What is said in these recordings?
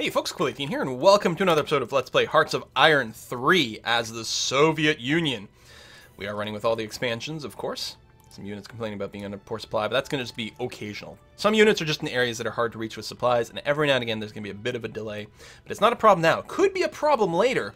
Hey folks, Cool18 here, and welcome to another episode of Let's Play Hearts of Iron 3 as the Soviet Union. We are running with all the expansions, of course. Some units complaining about being under poor supply, but that's going to just be occasional. Some units are just in areas that are hard to reach with supplies, and every now and again there's going to be a bit of a delay. But it's not a problem now. It could be a problem later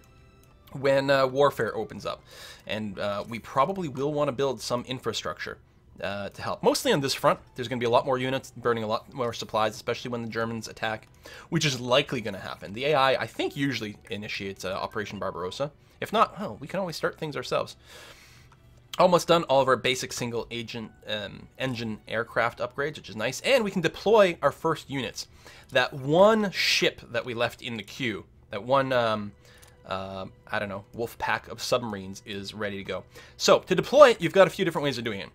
when warfare opens up. And we probably will want to build some infrastructure to help. Mostly on this front, there's going to be a lot more units burning a lot more supplies, especially when the Germans attack, which is likely going to happen. The AI, I think, usually initiates Operation Barbarossa. If not, well, we can always start things ourselves. Almost done all of our basic single agent engine aircraft upgrades, which is nice. And we can deploy our first units. That one ship that we left in the queue, that one, I don't know, wolf pack of submarines is ready to go. So to deploy it, you've got a few different ways of doing it.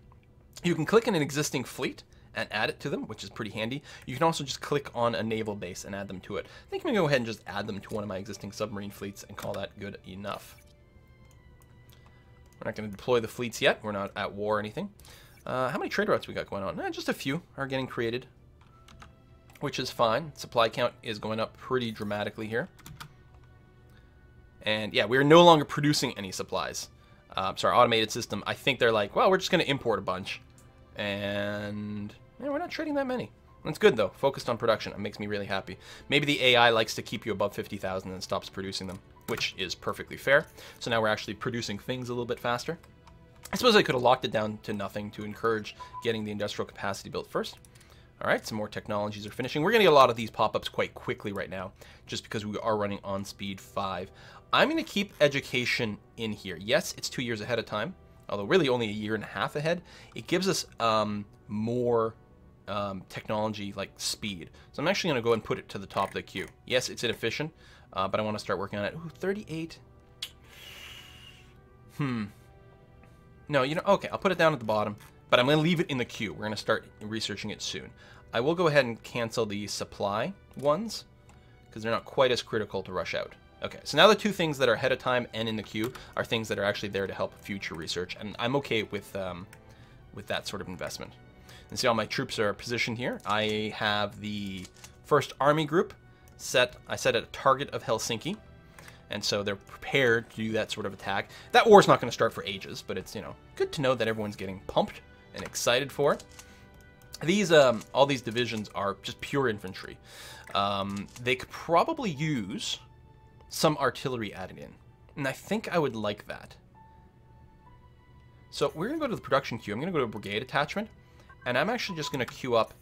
You can click on an existing fleet and add it to them, which is pretty handy. You can also just click on a naval base and add them to it. I think I'm going to go ahead and just add them to one of my existing submarine fleets and call that good enough. We're not going to deploy the fleets yet. We're not at war or anything. How many trade routes we got going on? Just a few are getting created, which is fine. Supply count is going up pretty dramatically here. And yeah, we are no longer producing any supplies. So our automated system, I think they're like, well, we're just going to import a bunch. And yeah, we're not trading that many. That's good, though. Focused on production. It makes me really happy. Maybe the AI likes to keep you above 50,000 and stops producing them, which is perfectly fair. So now we're actually producing things a little bit faster. I suppose I could have locked it down to nothing to encourage getting the industrial capacity built first. All right, some more technologies are finishing. We're going to get a lot of these pop-ups quite quickly right now, just because we are running on speed 5. I'm going to keep education in here. Yes, it's 2 years ahead of time, although really only a year and a half ahead. It gives us more technology, like speed. So I'm actually going to go and put it to the top of the queue. Yes, it's inefficient, but I want to start working on it. Ooh, 38. No, you know, okay, I'll put it down at the bottom, but I'm going to leave it in the queue. We're going to start researching it soon. I will go ahead and cancel the supply ones, because they're not quite as critical to rush out. Okay, so now the two things that are ahead of time and in the queue are things that are actually there to help future research, and I'm okay with that sort of investment. And see, all my troops are positioned here. I have the first army group set. I set at a target of Helsinki, and so they're prepared to do that sort of attack. That war's not going to start for ages, but it's, you know, good to know that everyone's getting pumped and excited for it. These all these divisions are just pure infantry. They could probably use some artillery added in, and I think I would like that. So we're going to go to the production queue. I'm going to go to a brigade attachment, and I'm actually just going to queue up,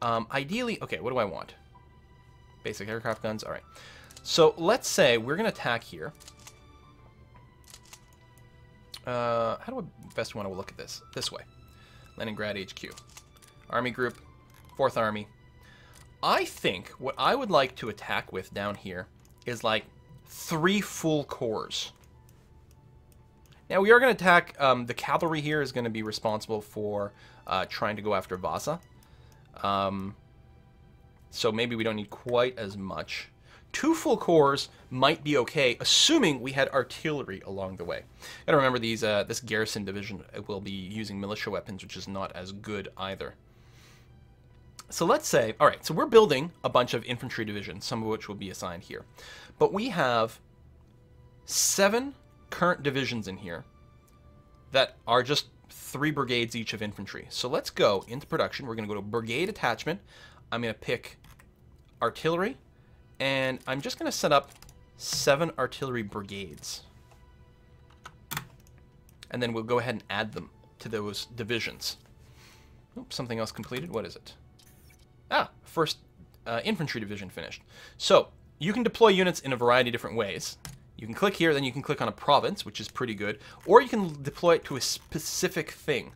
ideally, okay, what do I want? Basic aircraft guns, all right. So let's say we're going to attack here. How do I best want to look at this? This way. Leningrad HQ. Army group, 4th Army. I think what I would like to attack with down here is like 3 full corps. Now we are going to attack, the cavalry here is going to be responsible for trying to go after Vasa. So maybe we don't need quite as much. 2 full corps might be okay, assuming we had artillery along the way. Gotta remember these, this garrison division will be using militia weapons, which is not as good either. So let's say, all right, so we're building a bunch of infantry divisions, some of which will be assigned here. But we have 7 current divisions in here that are just 3 brigades each of infantry. So let's go into production. We're going to go to brigade attachment. I'm going to pick artillery, and I'm just going to set up 7 artillery brigades. And then we'll go ahead and add them to those divisions. Oops, something else completed. What is it? Ah, first infantry division finished. So you can deploy units in a variety of different ways. You can click here, then you can click on a province, which is pretty good, or you can deploy it to a specific thing.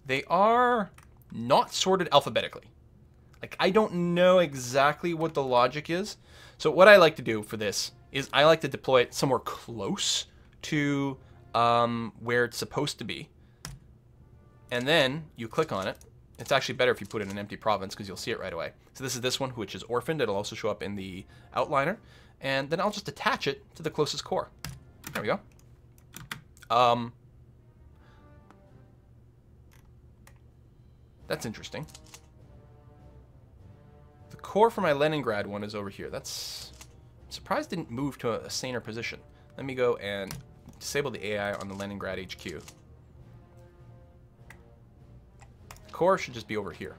They are not sorted alphabetically. Like, I don't know exactly what the logic is. So what I like to do for this is I like to deploy it somewhere close to where it's supposed to be. And then you click on it. It's actually better if you put it in an empty province because you'll see it right away. So this is this one, which is orphaned. It'll also show up in the outliner. And then I'll just attach it to the closest core. There we go. That's interesting. The core for my Leningrad one is over here. That's surprised didn't move to a saner position. Let me go and disable the AI on the Leningrad HQ. Core should just be over here.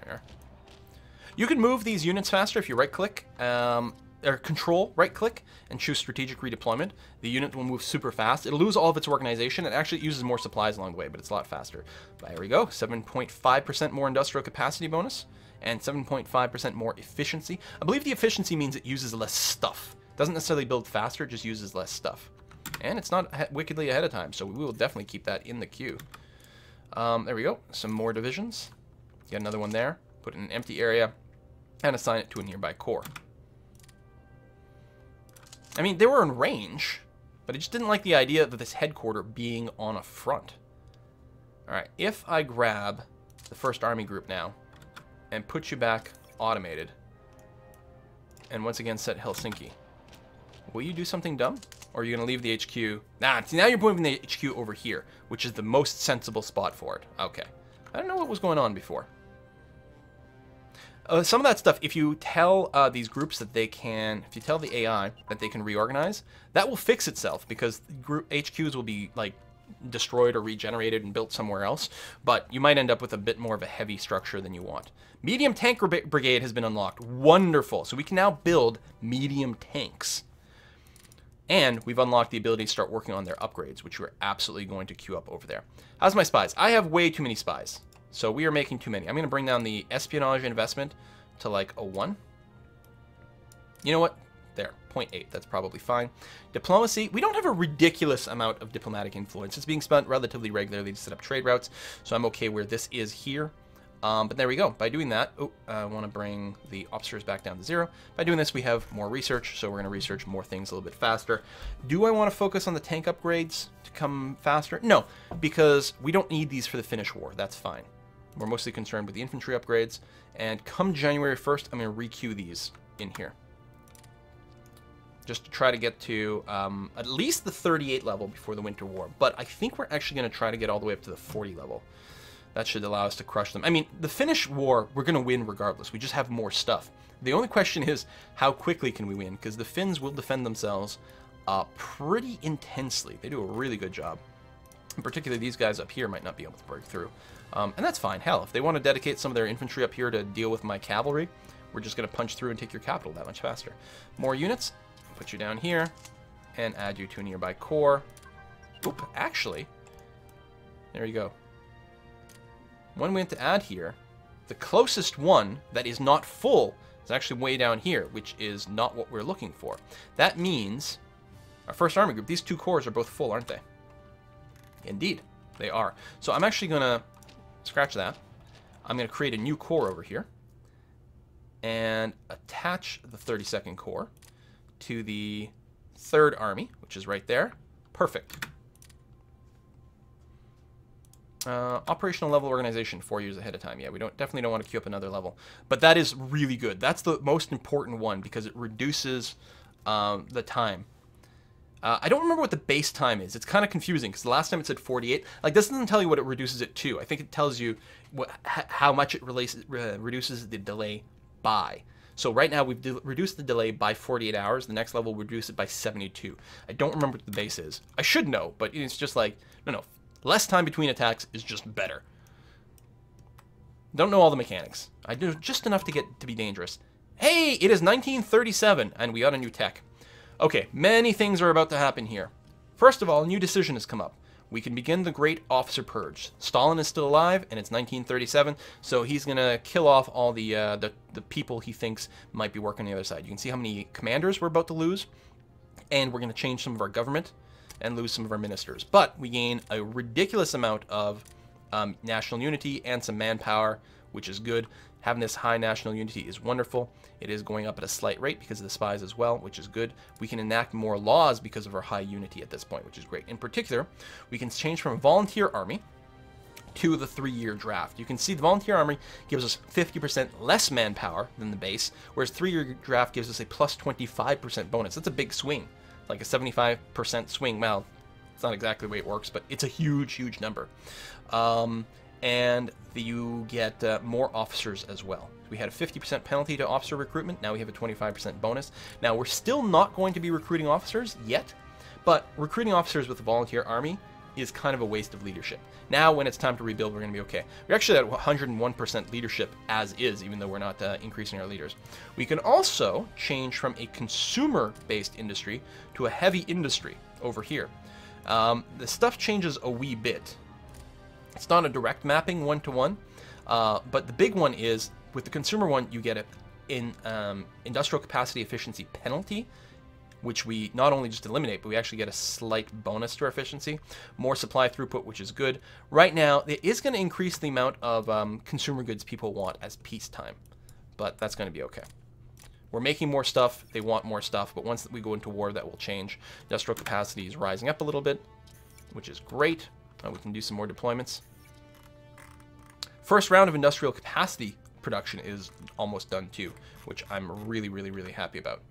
There. You can move these units faster if you right-click, or control right-click and choose strategic redeployment. The unit will move super fast. It'll lose all of its organization. It actually uses more supplies along the way, but it's a lot faster. There we go. 7.5% more industrial capacity bonus and 7.5% more efficiency. I believe the efficiency means it uses less stuff. It doesn't necessarily build faster, it just uses less stuff. And it's not wickedly ahead of time, so we will definitely keep that in the queue. There we go. Some more divisions. Get another one there. Put it in an empty area and assign it to a nearby core. I mean, they were in range, but I just didn't like the idea of this headquarter being on a front. Alright, if I grab the 1st Army group now and put you back automated, and once again set Helsinki, will you do something dumb? Or are you going to leave the HQ? Nah, see, now you're moving the HQ over here, which is the most sensible spot for it. Okay. I don't know what was going on before. Some of that stuff, if you tell these groups that they can, if you tell the AI that they can reorganize, that will fix itself because group HQs will be like destroyed or regenerated and built somewhere else, but you might end up with a bit more of a heavy structure than you want. Medium tank brigade has been unlocked. Wonderful. So we can now build medium tanks. And we've unlocked the ability to start working on their upgrades, which we're absolutely going to queue up over there. How's my spies? I have way too many spies. So we are making too many. I'm going to bring down the espionage investment to like a 1. You know what? There, 0.8. That's probably fine. Diplomacy. We don't have a ridiculous amount of diplomatic influence. It's being spent relatively regularly to set up trade routes. So I'm okay where this is here. But there we go. By doing that, I want to bring the officers back down to 0. By doing this, we have more research, so we're going to research more things a little bit faster. Do I want to focus on the tank upgrades to come faster? No, because we don't need these for the Finnish war. That's fine. We're mostly concerned with the infantry upgrades, and come January 1st, I'm going to re-queue these in here. Just to try to get to at least the 38 level before the Winter War, but I think we're actually going to try to get all the way up to the 40 level. That should allow us to crush them. I mean, the Finnish war, we're going to win regardless. We just have more stuff. The only question is, how quickly can we win? Because the Finns will defend themselves pretty intensely. They do a really good job. In particular, these guys up here might not be able to break through. And that's fine. Hell, if they want to dedicate some of their infantry up here to deal with my cavalry, we're just going to punch through and take your capital that much faster. More units. Put you down here and add you to a nearby core. Oop, actually, there you go. One we have to add here, the closest one that is not full is actually way down here, which is not what we're looking for. That means our 1st Army group, these 2 cores are both full, aren't they? Indeed, they are. So I'm actually going to scratch that. I'm going to create a new core over here and attach the 32nd Corps to the 3rd Army, which is right there. Perfect. Operational level organization 4 years ahead of time. Yeah, we definitely don't want to queue up another level, but that is really good. That's the most important one because it reduces the time. I don't remember what the base time is. It's kind of confusing because the last time it said 48. Like, this doesn't tell you what it reduces it to. I think it tells you how much it reduces the delay by. So right now we've reduced the delay by 48 hours. The next level will reduce it by 72. I don't remember what the base is. I should know, but it's just like, no. Less time between attacks is just better. Don't know all the mechanics. I do just enough to get to be dangerous. Hey, it is 1937, and we got a new tech. Okay, many things are about to happen here. First of all, a new decision has come up. We can begin the Great Officer Purge. Stalin is still alive, and it's 1937, so he's going to kill off all the people he thinks might be working on the other side. You can see how many commanders we're about to lose, and we're going to change some of our government and lose some of our ministers. But we gain a ridiculous amount of national unity and some manpower, which is good. Having this high national unity is wonderful. It is going up at a slight rate because of the spies as well, which is good. We can enact more laws because of our high unity at this point, which is great. In particular, we can change from a volunteer army to the 3-year draft. You can see the volunteer army gives us 50% less manpower than the base, whereas 3-year draft gives us a plus 25% bonus. That's a big swing. Like a 75% swing. Well, it's not exactly the way it works, but it's a huge, huge number. And you get more officers as well. We had a 50% penalty to officer recruitment. Now we have a 25% bonus. Now, we're still not going to be recruiting officers yet, but recruiting officers with a volunteer army is kind of a waste of leadership. Now, when it's time to rebuild, we're going to be okay. We're actually at 101% leadership as is, even though we're not increasing our leaders. We can also change from a consumer-based industry to a heavy industry over here. The stuff changes a wee bit. It's not a direct mapping one-to-one, but the big one is, with the consumer one, you get an industrial capacity efficiency penalty, which we not only just eliminate, but we actually get a slight bonus to our efficiency. More supply throughput, which is good. Right now, it is going to increase the amount of consumer goods people want as peacetime, but that's going to be okay. We're making more stuff, they want more stuff, but once we go into war, that will change. Industrial capacity is rising up a little bit, which is great. We can do some more deployments. First round of industrial capacity production is almost done too, which I'm really, really, really happy about.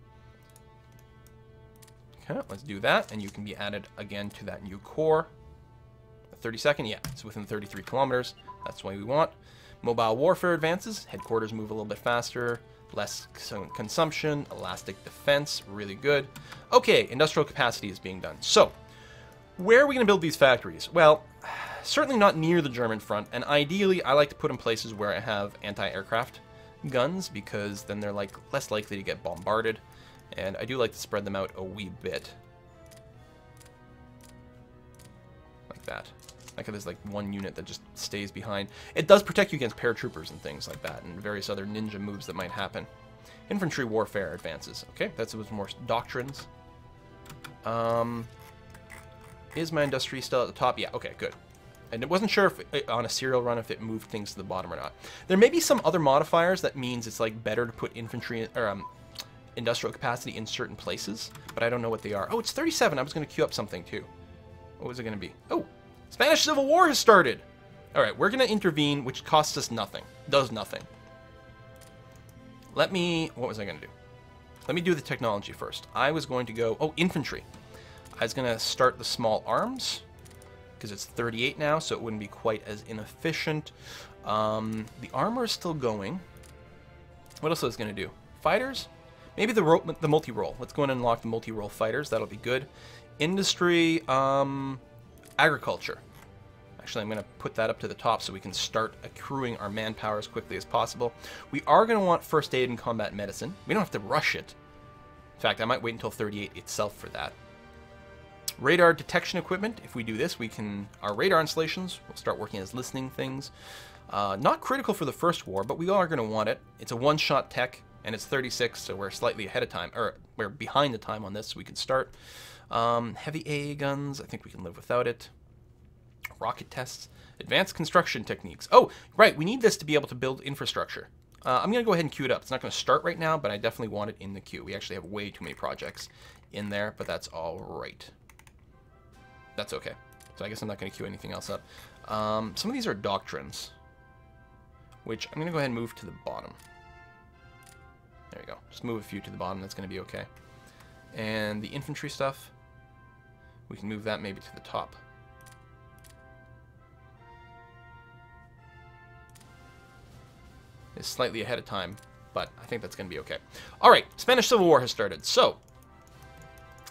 Okay, let's do that, and you can be added again to that new core. 32nd, yeah, it's within 33 kilometers. That's the way we want. Mobile warfare advances. Headquarters move a little bit faster. Less consumption. Elastic defense, really good. Okay, industrial capacity is being done. So, where are we going to build these factories? Well, certainly not near the German front, and ideally I like to put in places where I have anti-aircraft guns, because then they're less likely to get bombarded. And I do like to spread them out a wee bit. Like that. Like there's one unit that just stays behind. It does protect you against paratroopers and things like that, and various other ninja moves that might happen. Infantry warfare advances. Okay, that's with more doctrines. Is my industry still at the top? Yeah, okay, good. And it wasn't sure if on a serial run if it moved things to the bottom or not. There may be some other modifiers that means it's better to put infantry or industrial capacity in certain places, but I don't know what they are. Oh, it's 37. I was going to queue up something too. What was it going to be? Oh, Spanish Civil War has started. All right, we're going to intervene, which costs us nothing. Does nothing. What was I going to do? Let me do the technology first. I was going to go, infantry. I was going to start the small arms, because it's 38 now, so it wouldn't be quite as inefficient. The armor is still going. What else was I going to do? Fighters? Maybe the multi-role. Let's go and unlock the multi-role fighters. That'll be good. Industry, agriculture. Actually, I'm going to put that up to the top so we can start accruing our manpower as quickly as possible. We are going to want first aid and combat medicine. We don't have to rush it. In fact, I might wait until 38 itself for that. Radar detection equipment. If we do this, our radar installations will start working as listening things. Not critical for the first war, but we are going to want it. It's a one-shot tech. And it's 36, so we're slightly ahead of time, or we're behind the time on this, so we can start. Heavy AA guns, I think we can live without it. Rocket tests. Advanced construction techniques. Oh, right, we need this to be able to build infrastructure. I'm going to go ahead and queue it up. It's not going to start right now, but I definitely want it in the queue. We actually have way too many projects in there, but that's all right. That's okay. So I guess I'm not going to queue anything else up. Some of these are doctrines, which I'm going to go ahead and move to the bottom. There you go. Just move a few to the bottom. That's going to be okay. And the infantry stuff, we can move that maybe to the top. It's slightly ahead of time, but I think that's going to be okay. All right, Spanish Civil War has started. So,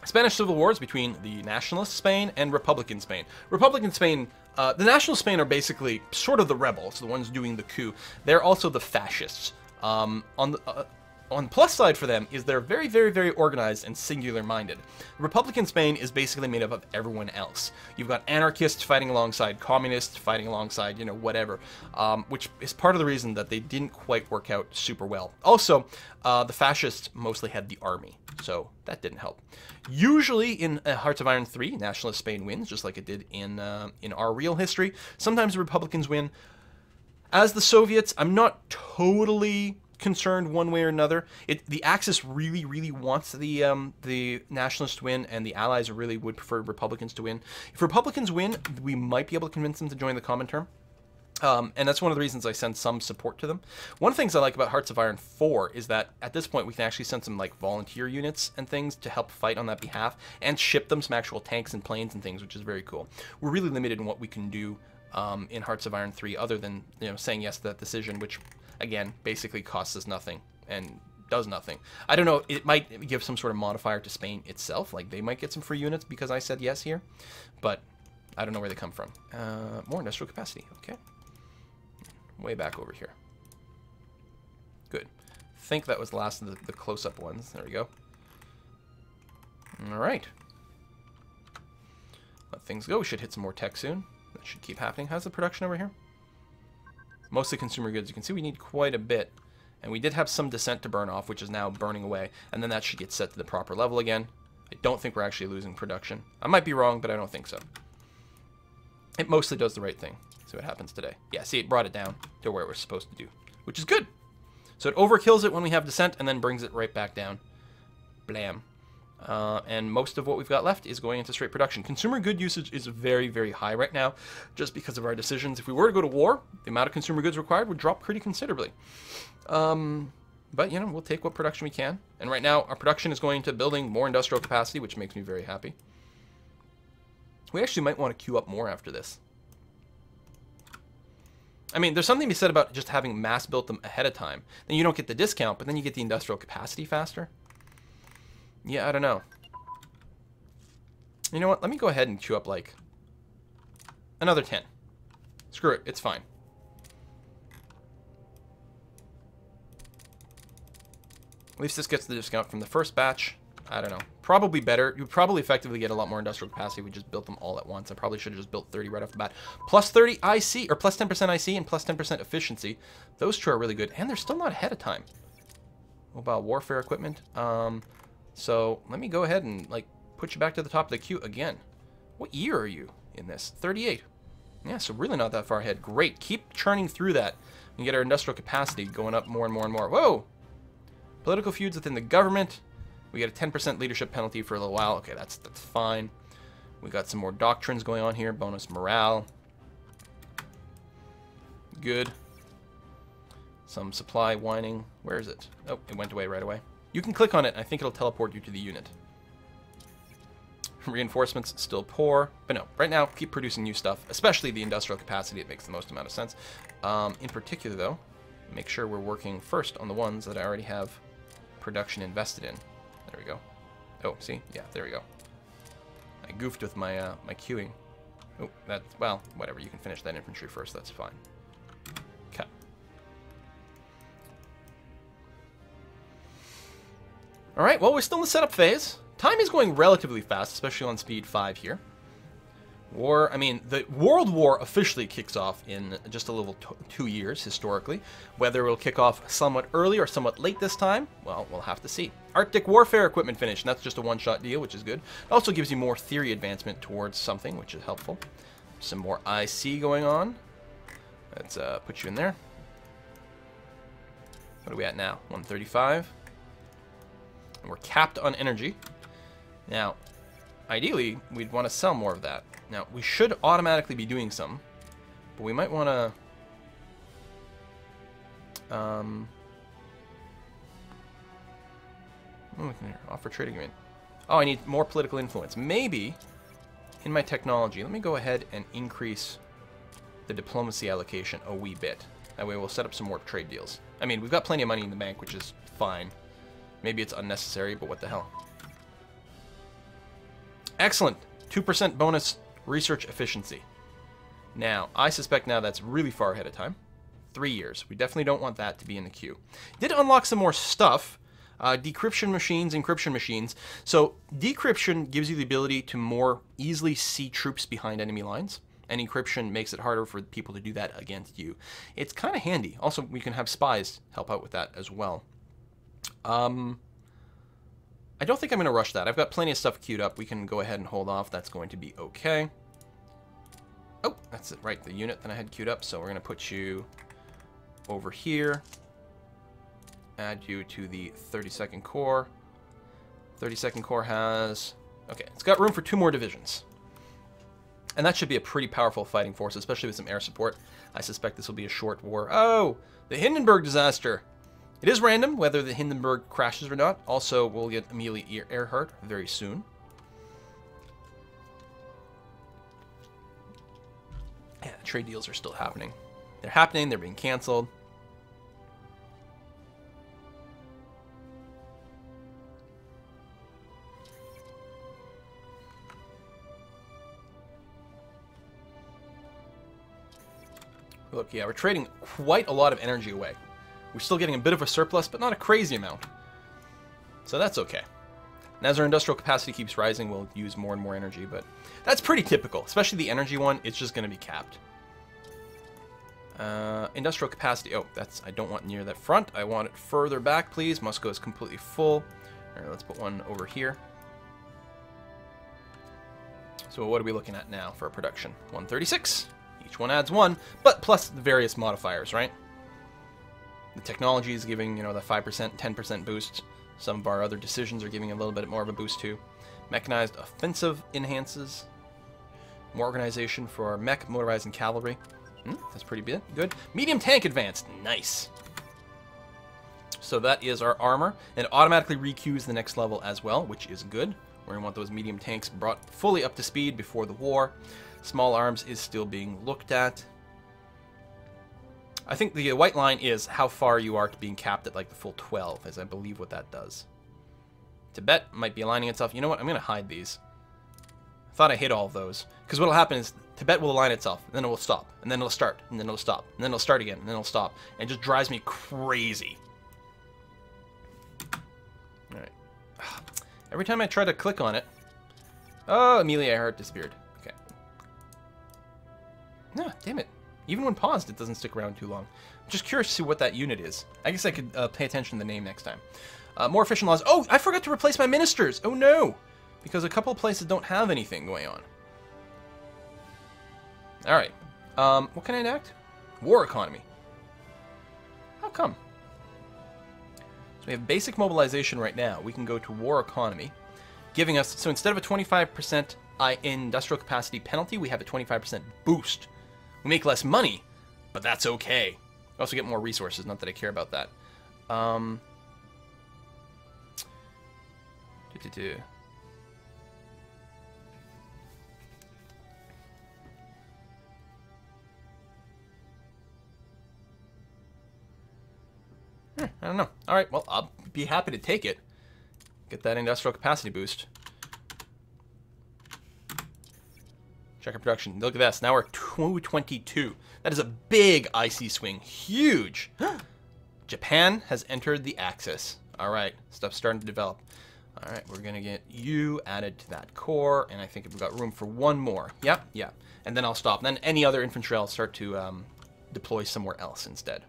Spanish Civil War is between the Nationalist Spain and Republican Spain. Republican Spain, the National Spain are basically sort of the rebels, the ones doing the coup. They're also the fascists. On the plus side for them is they're very, very, very organized and singular-minded. Republican Spain is basically made up of everyone else. You've got anarchists fighting alongside communists, fighting alongside, whatever, which is part of the reason that they didn't quite work out super well. Also, the fascists mostly had the army, so that didn't help. Usually in Hearts of Iron 3, Nationalist Spain wins, just like it did in our real history. Sometimes the Republicans win. As the Soviets, I'm not totally concerned one way or another. The Axis really, really wants the Nationalists to win, and the Allies really would prefer Republicans to win. If Republicans win, we might be able to convince them to join the Common Term. And that's one of the reasons I send some support to them. One of the things I like about Hearts of Iron 4 is that at this point we can actually send some volunteer units and things to help fight on that behalf, and ship them some actual tanks and planes and things, which is very cool. We're really limited in what we can do in Hearts of Iron 3 other than saying yes to that decision, which again, basically costs us nothing and does nothing. I don't know, it might give some sort of modifier to Spain itself, like they might get some free units because I said yes here, but I don't know where they come from. More industrial capacity, okay. Way back over here. Good. I think that was the last of the close-up ones. There we go. All right. Let things go. We should hit some more tech soon. That should keep happening. How's the production over here? Mostly consumer goods. You can see we need quite a bit. And we did have some descent to burn off, which is now burning away. And then that should get set to the proper level again. I don't think we're actually losing production. I might be wrong, but I don't think so. It mostly does the right thing. See what happens today. Yeah, see, it brought it down to where it was supposed to do, which is good. So it overkills it when we have descent and then brings it right back down. Blam. And most of what we've got left is going into straight production. Consumer good usage is very, very high right now, just because of our decisions. If we were to go to war, the amount of consumer goods required would drop pretty considerably. But, you know, we'll take what production we can. And right now, our production is going to building more industrial capacity, which makes me very happy. We actually might want to queue up more after this. I mean, there's something to be said about just having mass built them ahead of time. Then you don't get the discount, but then you get the industrial capacity faster. Yeah, I don't know. You know what? Let me go ahead and queue up, like, another 10. Screw it. It's fine. At least this gets the discount from the first batch. I don't know. Probably better. You would probably effectively get a lot more industrial capacity if we just built them all at once. I probably should have just built 30 right off the bat. Plus 30 IC, or plus 10% IC and plus 10% efficiency. Those two are really good. And they're still not ahead of time. Mobile warfare equipment. So let me go ahead and, like, put you back to the top of the queue again. What year are you in this? 38. Yeah, so really not that far ahead. Great. Keep churning through that and get our industrial capacity going up more and more and more. Whoa! Political feuds within the government. We get a 10% leadership penalty for a little while. Okay, that's fine. We got some more doctrines going on here. Bonus morale. Good. Some supply whining. Where is it? Oh, it went away right away. You can click on it. I think it'll teleport you to the unit. Reinforcements still poor. But no, right now, keep producing new stuff. Especially the industrial capacity. It makes the most amount of sense. In particular, though, make sure we're working first on the ones that I already have production invested in. There we go. Oh, see? Yeah, there we go. I goofed with my my queuing. Oh, that's, well, whatever. You can finish that infantry first. That's fine. Cut. All right, well, we're still in the setup phase. Time is going relatively fast, especially on speed 5 here. War, I mean, the World War officially kicks off in just a little 2 years, historically. Whether it'll kick off somewhat early or somewhat late this time, well, we'll have to see. Arctic warfare equipment finished, and that's just a one-shot deal, which is good. It also gives you more theory advancement towards something, which is helpful. Some more IC going on. Let's put you in there. What are we at now? 135. And we're capped on energy. Now, ideally, we'd want to sell more of that. Now, we should automatically be doing some, but we might want to... offer trade agreement. Oh, I need more political influence. Maybe, in my technology, let me go ahead and increase the diplomacy allocation a wee bit. That way we'll set up some more trade deals. I mean, we've got plenty of money in the bank, which is fine. Maybe it's unnecessary, but what the hell. Excellent. 2% bonus research efficiency. Now, I suspect now that's really far ahead of time. 3 years. We definitely don't want that to be in the queue. Did unlock some more stuff. Decryption machines, encryption machines. So decryption gives you the ability to more easily see troops behind enemy lines. And encryption makes it harder for people to do that against you. It's kind of handy. Also, we can have spies help out with that as well. I don't think I'm going to rush that. I've got plenty of stuff queued up. We can go ahead and hold off. That's going to be okay. Oh, that's it, right, the unit that I had queued up. So we're going to put you over here. Add you to the 32nd Corps. 32nd Corps has... Okay, it's got room for 2 more divisions. And that should be a pretty powerful fighting force, especially with some air support. I suspect this will be a short war. Oh, the Hindenburg disaster. It is random whether the Hindenburg crashes or not. Also, we'll get Amelia Earhart very soon. Yeah, trade deals are still happening. They're happening. They're being canceled. Look, yeah, we're trading quite a lot of energy away. We're still getting a bit of a surplus, but not a crazy amount. So that's okay. And as our industrial capacity keeps rising, we'll use more and more energy, but that's pretty typical. Especially the energy one, it's just going to be capped. Industrial capacity. Oh, I don't want near that front. I want it further back, please. Moscow is completely full. All right, let's put one over here. So what are we looking at now for production? 136. Each one adds 1, but plus the various modifiers, right? The technology is giving, you know, the 5%, 10% boost. Some of our other decisions are giving a little bit more of a boost too. Mechanized offensive enhances. More organization for our mech, motorized, and cavalry. That's pretty good. Medium tank advanced. Nice. So that is our armor. And it automatically requeues the next level as well, which is good. We're going to want those medium tanks brought fully up to speed before the war. Small arms is still being looked at. I think the white line is how far you are to being capped at like the full 12, as I believe what that does. Tibet might be aligning itself. You know what? I'm going to hide these. I thought I hid all of those. Because what will happen is Tibet will align itself, and then it will stop, and then it'll start, and then it'll stop, and then it'll start again, and then it'll stop. And it just drives me crazy. Alright. Every time I try to click on it... Oh, Amelia Earhart disappeared. Okay. No, damn it. Even when paused, it doesn't stick around too long. I'm just curious to see what that unit is. I guess I could pay attention to the name next time. More efficient laws. Oh, I forgot to replace my ministers. Oh, no. Because a couple of places don't have anything going on. All right. What can I enact? War economy. How come? So we have basic mobilization right now. We can go to war economy, giving us... So instead of a 25% industrial capacity penalty, we have a 25% boost. We make less money, but that's okay. We also get more resources, not that I care about that. I don't know. All right, well, I'll be happy to take it. Get that industrial capacity boost. Check our production. Look at this. Now we're 222. That is a big IC swing. Huge. Japan has entered the Axis. All right. Stuff's starting to develop. All right. We're going to get you added to that core. And I think we've got room for one more. Yep. Yeah. And then I'll stop. And then any other infantry I'll start to deploy somewhere else instead.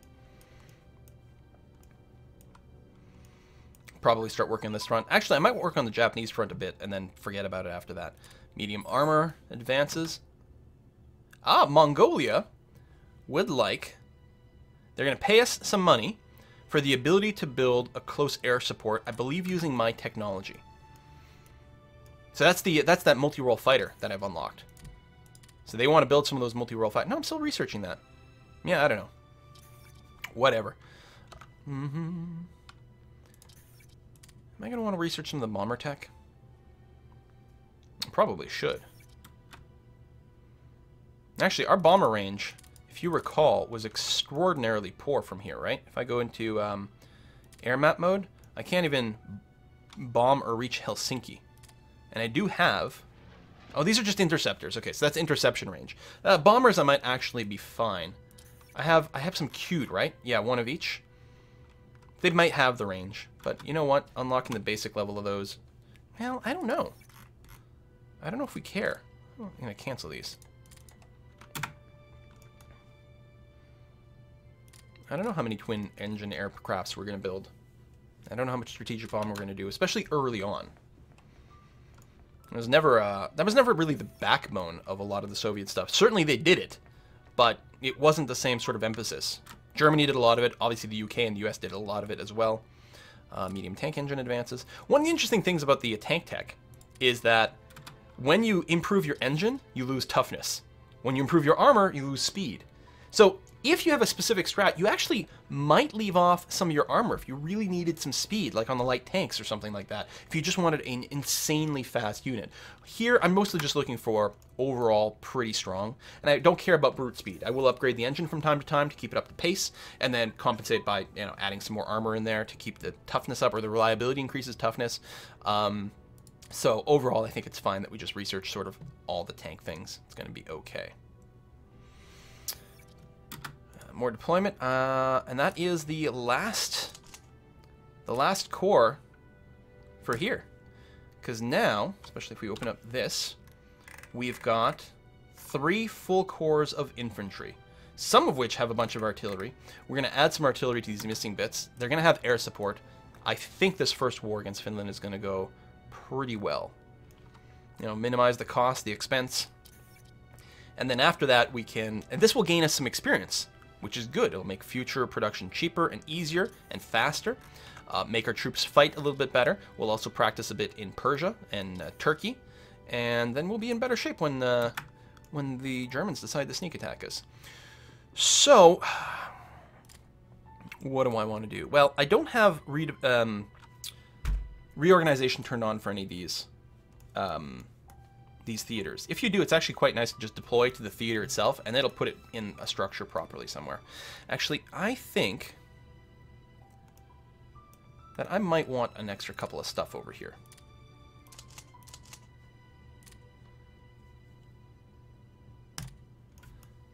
Probably start working on this front. Actually, I might work on the Japanese front a bit and then forget about it after that. Medium armor advances. Ah, Mongolia would like... They're going to pay us some money for the ability to build a close air support, I believe using my technology. So that's that multi-role fighter that I've unlocked. So they want to build some of those multi-role fighters. No, I'm still researching that. Yeah, I don't know. Whatever. Am I going to want to research some of the bomber tech? Probably should. Actually, our bomber range, if you recall, was extraordinarily poor from here, right? If I go into air map mode, I can't even bomb or reach Helsinki. And I do have... Oh, these are just interceptors. Okay, so that's interception range. Bombers, I might actually be fine. I have some queued, right? Yeah, one of each. They might have the range. But you know what? Unlocking the basic level of those... Well, I don't know. I don't know if we care. I'm going to cancel these. I don't know how many twin-engine aircrafts we're going to build. I don't know how much strategic bomb we're going to do, especially early on. It was never, that was never really the backbone of a lot of the Soviet stuff. Certainly they did it, but it wasn't the same sort of emphasis. Germany did a lot of it. Obviously the UK and the US did a lot of it as well. Medium tank engine advances. One of the interesting things about the tank tech is that when you improve your engine, you lose toughness. When you improve your armor, you lose speed. So if you have a specific strat, you actually might leave off some of your armor if you really needed some speed, like on the light tanks or something like that, if you just wanted an insanely fast unit. Here, I'm mostly just looking for overall pretty strong, and I don't care about brute speed. I will upgrade the engine from time to time to keep it up to pace, and then compensate by adding some more armor in there to keep the toughness up, or the reliability increases toughness. So overall, I think it's fine that we just research sort of all the tank things. It's going to be okay. More deployment, and that is the last core for here. Because now, especially if we open up this, we've got 3 full cores of infantry, some of which have a bunch of artillery. We're going to add some artillery to these missing bits. They're going to have air support. I think this first war against Finland is going to go pretty well. You know, minimize the cost, the expense. And then after that, we can... And this will gain us some experience, which is good. It'll make future production cheaper and easier and faster. Make our troops fight a little bit better. We'll also practice a bit in Persia and Turkey. And then we'll be in better shape when the Germans decide to sneak attack us. So, what do I want to do? Well, I don't have reorganization turned on for any of these theaters. If you do, it's actually quite nice to just deploy to the theater itself, and it'll put it in a structure properly somewhere. Actually, I think that I might want an extra couple of stuff over here.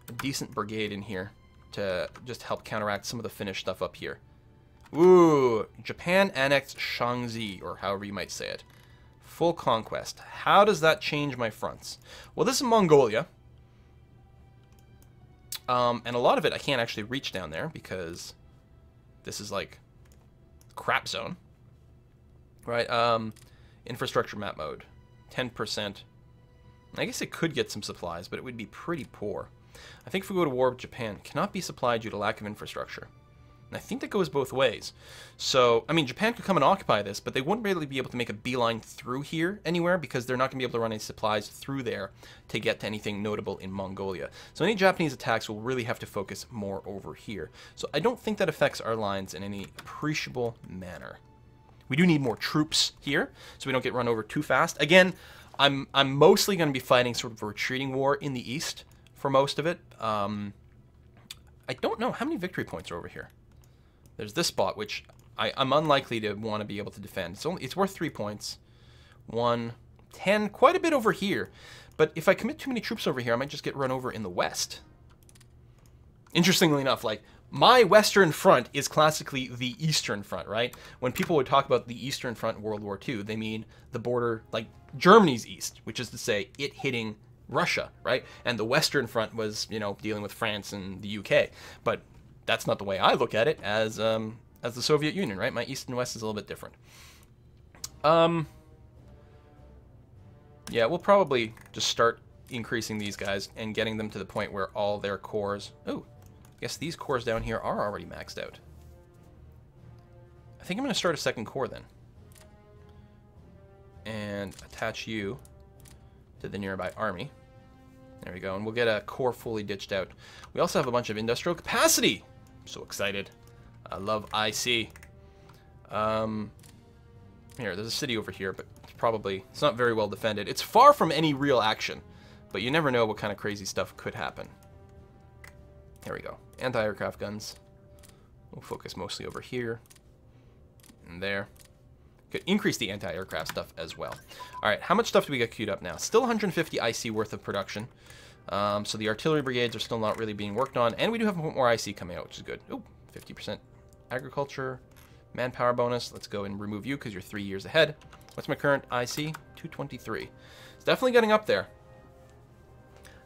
A decent brigade in here to just help counteract some of the Finnish stuff up here. Ooh, Japan annexed Shaanxi, or however you might say it. Full conquest. How does that change my fronts? Well, this is Mongolia. And a lot of it I can't actually reach down there because this is like crap zone. Right? Infrastructure map mode. 10%. I guess it could get some supplies, but it would be pretty poor. I think if we go to war with Japan, it cannot be supplied due to lack of infrastructure. And I think that goes both ways. So, I mean, Japan could come and occupy this, but they wouldn't really be able to make a beeline through here anywhere because they're not going to be able to run any supplies through there to get to anything notable in Mongolia. So any Japanese attacks will really have to focus more over here. So I don't think that affects our lines in any appreciable manner. We do need more troops here so we don't get run over too fast. Again, I'm mostly going to be fighting sort of a retreating war in the east for most of it. I don't know how many victory points are over here. There's this spot, which I'm unlikely to want to be able to defend. It's worth 3 points. 1, 10, quite a bit over here. But if I commit too many troops over here, I might just get run over in the west. Interestingly enough, like, my western front is classically the eastern front, right? When people would talk about the eastern front in World War II, they mean the border, like Germany's east, which is to say it hitting Russia, right? And the western front was, you know, dealing with France and the UK. But that's not the way I look at it as the Soviet Union, right? My east and west is a little bit different. Yeah, we'll probably just start increasing these guys and getting them to the point where all their cores... Oh, I guess these cores down here are already maxed out. I think I'm going to start a second core then. And attach you to the nearby army. There we go, and we'll get a core fully ditched out. We also have a bunch of industrial capacity. I'm so excited. I love IC. Here, there's a city over here, but it's not very well defended. It's far from any real action, but you never know what kind of crazy stuff could happen. There we go. Anti-aircraft guns. We'll focus mostly over here and there. Could increase the anti-aircraft stuff as well. All right, how much stuff do we get queued up now? Still 150 IC worth of production. So the artillery brigades are still not really being worked on, and we do have more IC coming out, which is good. Oh, 50% agriculture, manpower bonus. Let's go and remove you because you're 3 years ahead. What's my current IC? 223. It's definitely getting up there.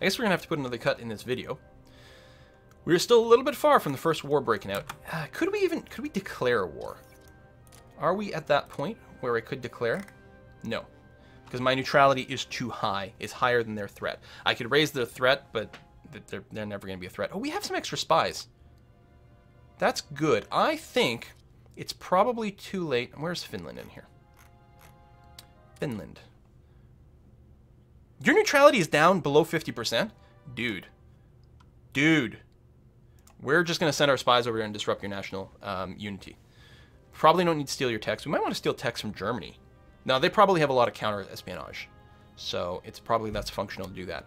I guess we're gonna have to put another cut in this video. We're still a little bit far from the first war breaking out. Could we declare a war? Are we at that point where I could declare? No, because my neutrality is too high. It's higher than their threat. I could raise their threat, but they're never going to be a threat. Oh, we have some extra spies. That's good. I think it's probably too late. Where's Finland in here? Finland. Your neutrality is down below 50%? Dude. We're just going to send our spies over here and disrupt your national unity. Probably don't need to steal your techs. We might want to steal techs from Germany. Now, they probably have a lot of counter-espionage. So it's probably that's functional to do that.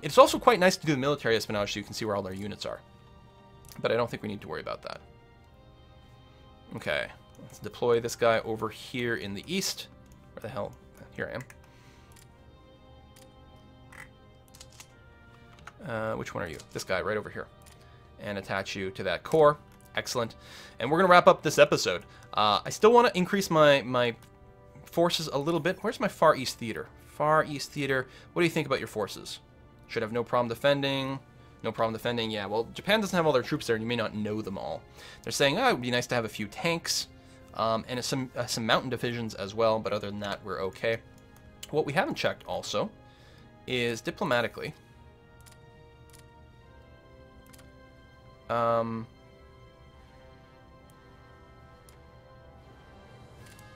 It's also quite nice to do the military espionage so you can see where all their units are. But I don't think we need to worry about that. Okay. Let's deploy this guy over here in the east. Where the hell? Here I am. Which one are you? This guy right over here. and attach you to that core. Excellent. And we're going to wrap up this episode. I still want to increase my forces a little bit. Where's my Far East Theater? Far East Theater. What do you think about your forces? Should have no problem defending. No problem defending. Yeah, well, Japan doesn't have all their troops there, and you may not know them all. They're saying, oh, it would be nice to have a few tanks, and some mountain divisions as well, but other than that, we're okay. What we haven't checked also is diplomatically.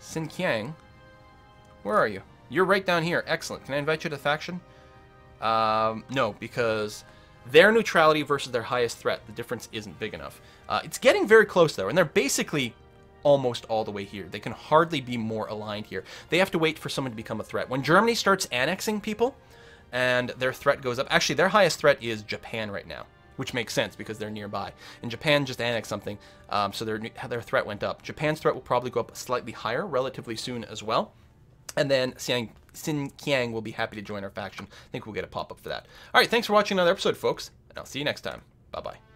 Xinjiang, where are you? You're right down here. Excellent. Can I invite you to the faction? No, because their neutrality versus their highest threat, the difference isn't big enough. It's getting very close, though, and they're basically almost all the way here. They can hardly be more aligned here. They have to wait for someone to become a threat. When Germany starts annexing people and their threat goes up, actually, their highest threat is Japan right now, which makes sense because they're nearby. And Japan just annexed something, so their threat went up. Japan's threat will probably go up slightly higher relatively soon as well. And then Xinjiang will be happy to join our faction. I think we'll get a pop-up for that. All right, thanks for watching another episode, folks, and I'll see you next time. Bye-bye.